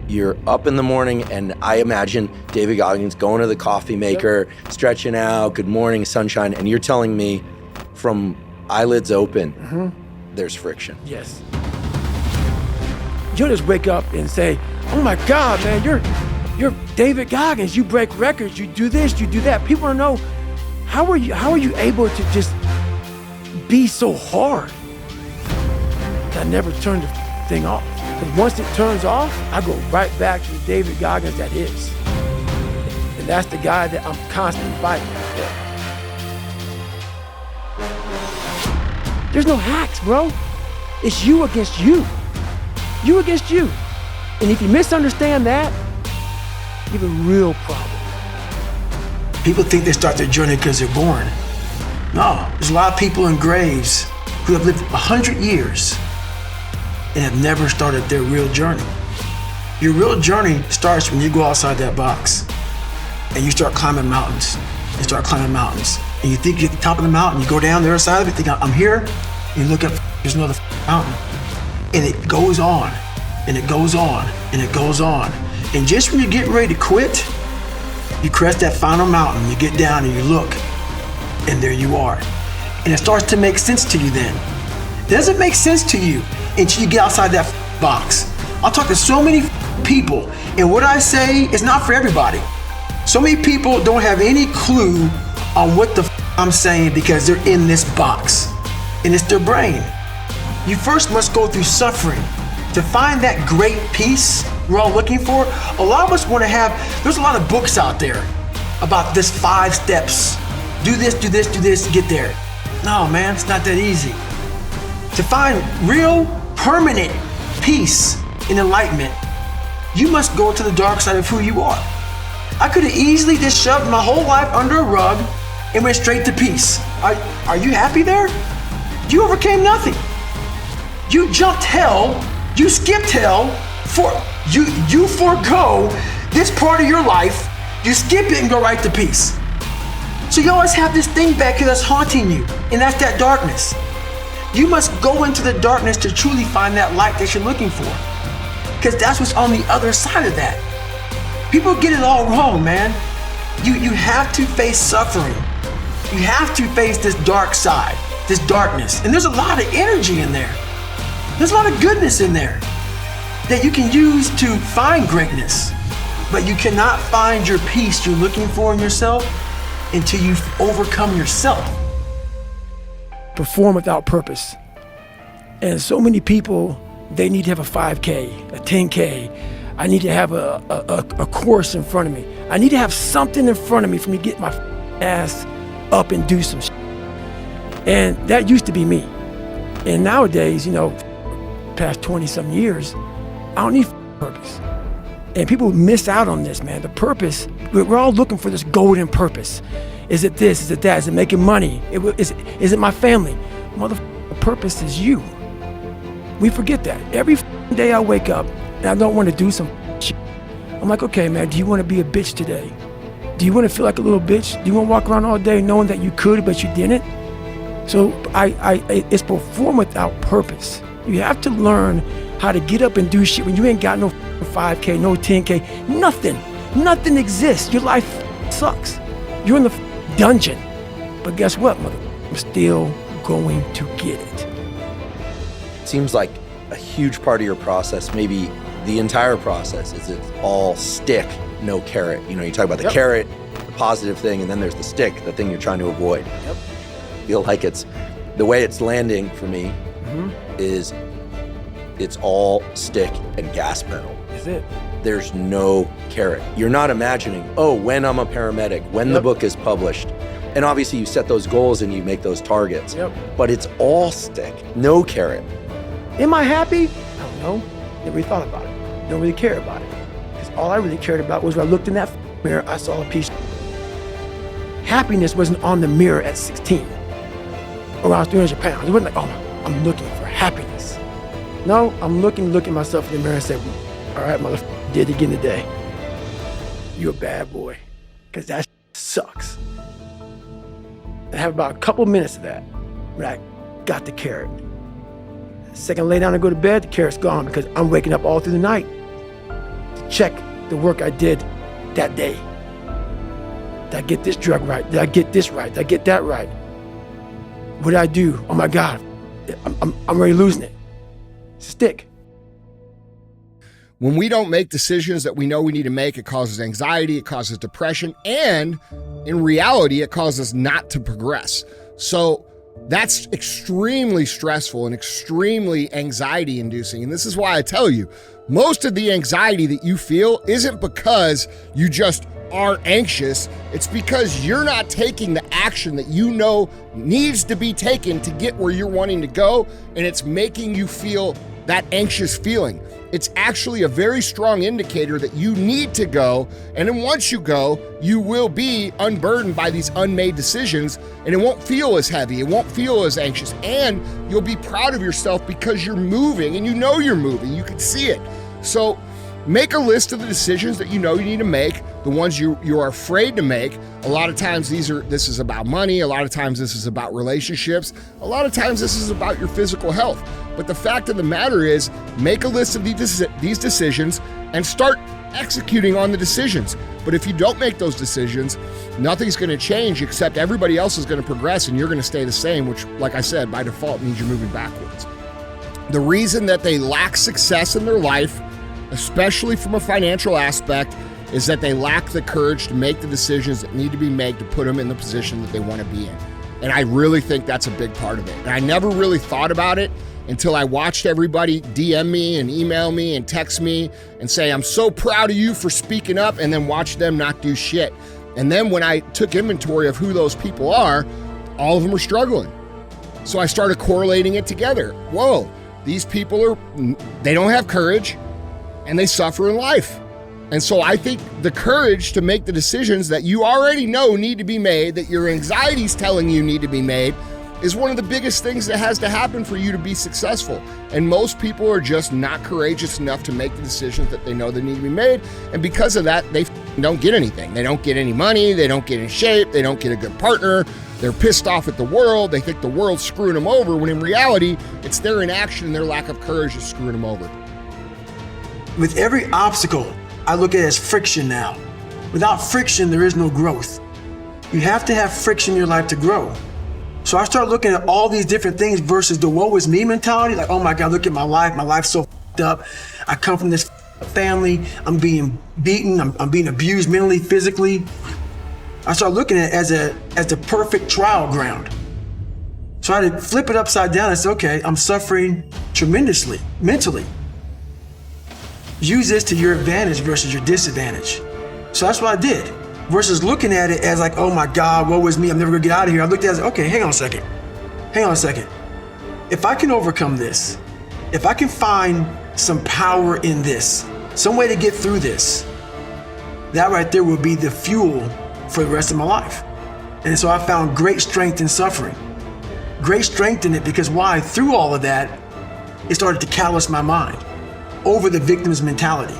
you're up in the morning, and I imagine David Goggins going to the coffee maker, stretching out, good morning, sunshine, and you're telling me from eyelids open, there's friction. Yes. You'll just wake up and say, oh my God, man, you're David Goggins. You break records, you do this, you do that. People don't know, how are you able to just be so hard? I never turned the thing off. Because once it turns off, I go right back to the David Goggins that is. And that's the guy that I'm constantly fighting for. There's no hacks, bro. It's you against you. You against you. And if you misunderstand that, you have a real problem. People think they start their journey because they're born. No, there's a lot of people in graves who have lived 100 years and have never started their real journey. Your real journey starts when you go outside that box and you start climbing mountains. You start climbing mountains. And you think you're at the top of the mountain, you go down the other side of it, think I'm here, and you look up, there's another mountain. And it goes on, and it goes on, and it goes on. And just when you're getting ready to quit, you crest that final mountain, you get down and you look, and there you are. And it starts to make sense to you then. It doesn't make sense to you until you get outside that box. I'll talk to so many people, and what I say is not for everybody. So many people don't have any clue on what the I'm saying because they're in this box, and it's their brain. You first must go through suffering to find that great peace we're all looking for. A lot of us want to have, there's a lot of books out there about this 5 steps. Do this, do this, do this to get there. No, man, it's not that easy. To find real, permanent peace and enlightenment, you must go to the dark side of who you are. I could have easily just shoved my whole life under a rug and went straight to peace. Are you happy there? You overcame nothing. You jumped hell, you skipped hell, you forego this part of your life, you skip it and go right to peace. So you always have this thing back here that's haunting you, and that's that darkness. You must go into the darkness to truly find that light that you're looking for, because that's what's on the other side of that. People get it all wrong, man. You have to face suffering. You have to face this dark side, this darkness. And there's a lot of energy in there. There's a lot of goodness in there that you can use to find greatness. But you cannot find your peace you're looking for in yourself until you've overcome yourself. Perform without purpose. And so many people, they need to have a 5K, a 10K. I need to have a course in front of me. I need to have something in front of me for me to get my ass up and do some shit. And that used to be me. And nowadays, past 20-some years, I don't need purpose. And people miss out on this, man. The purpose, we're all looking for this golden purpose. Is it this? Is it that? Is it making money? Is it my family? The purpose is you. We forget that. Every day I wake up and I don't want to do some shit. I'm like, okay, man, do you want to be a bitch today? Do you want to feel like a little bitch? Do you want to walk around all day knowing that you could, but you didn't? So it's perform without purpose. You have to learn how to get up and do shit when you ain't got no 5K, no 10K, nothing. Nothing exists. Your life sucks. You're in the dungeon. But guess what, mother? I'm still going to get it. Seems like a huge part of your process, maybe the entire process, is it's all stick, no carrot. You talk about the carrot, the positive thing, and then there's the stick, the thing you're trying to avoid. Yep. I feel like it's the way it's landing for me is it's all stick and gas pedal. That's it. There's no carrot. You're not imagining, when I'm a paramedic, when the book is published. And obviously you set those goals and you make those targets. Yep. But it's all stick, no carrot. Am I happy? I don't know. Never really thought about it. Don't really care about it. Because all I really cared about was when I looked in that mirror, I saw a piece. Happiness wasn't on the mirror at 16. Or I was 300 pounds. It wasn't like, I'm looking for happiness. No, I'm looking myself in the mirror and say, all right, motherfucker, did it again today. You're a bad boy. Because that sucks. I have about a couple minutes of that when I got the carrot. The second I lay down and go to bed, the carrot's gone because I'm waking up all through the night to check the work I did that day. Did I get this drug right? Did I get this right? Did I get that right? What did I do? Oh my God, I'm already losing it. Stick. When we don't make decisions that we know we need to make, it causes anxiety, it causes depression, and in reality, it causes not to progress. So that's extremely stressful and extremely anxiety inducing. And this is why I tell you, most of the anxiety that you feel isn't because you just are anxious. It's because you're not taking the action that you know needs to be taken to get where you're wanting to go. And it's making you feel that anxious feeling. It's actually a very strong indicator that you need to go. And then once you go, you will be unburdened by these unmade decisions, and it won't feel as heavy. It won't feel as anxious. And you'll be proud of yourself because you're moving, and you know you're moving. You can see it. So make a list of the decisions that you know you need to make, the ones you are afraid to make. A lot of times this is about money. A lot of times this is about relationships. A lot of times this is about your physical health. But the fact of the matter is, make a list of these decisions and start executing on the decisions. But if you don't make those decisions, nothing's going to change except everybody else is going to progress and you're going to stay the same, which, like I said, by default means you're moving backwards. The reason that they lack success in their life, especially from a financial aspect, is that they lack the courage to make the decisions that need to be made to put them in the position that they want to be in. And I really think that's a big part of it. And I never really thought about it until I watched everybody DM me and email me and text me and say, I'm so proud of you for speaking up, and then watch them not do shit. And then when I took inventory of who those people are, all of them are struggling. So I started correlating it together. Whoa, these people they don't have courage and they suffer in life. And so I think the courage to make the decisions that you already know need to be made, that your anxiety's telling you need to be made, is one of the biggest things that has to happen for you to be successful. And most people are just not courageous enough to make the decisions that they know that need to be made. And because of that, they don't get anything. They don't get any money. They don't get in shape. They don't get a good partner. They're pissed off at the world. They think the world's screwing them over, when in reality, it's their inaction and their lack of courage that's screwing them over. With every obstacle, I look at it as friction now. Without friction, there is no growth. You have to have friction in your life to grow. So I start looking at all these different things versus the woe is me mentality. Like, oh my God, look at my life. My life's so f***ed up. I come from this family. I'm being beaten. I'm being abused mentally, physically. I start looking at it as the perfect trial ground. So I had to flip it upside down and say, okay, I'm suffering tremendously, mentally. Use this to your advantage versus your disadvantage. So that's what I did. Versus looking at it as like, oh my God, woe is me, I'm never gonna get out of here. I looked at it as, okay, hang on a second. If I can overcome this, if I can find some power in this, some way to get through this, that right there will be the fuel for the rest of my life. And so I found great strength in suffering. Great strength in it because why? Through all of that, it started to callous my mind over the victim's mentality.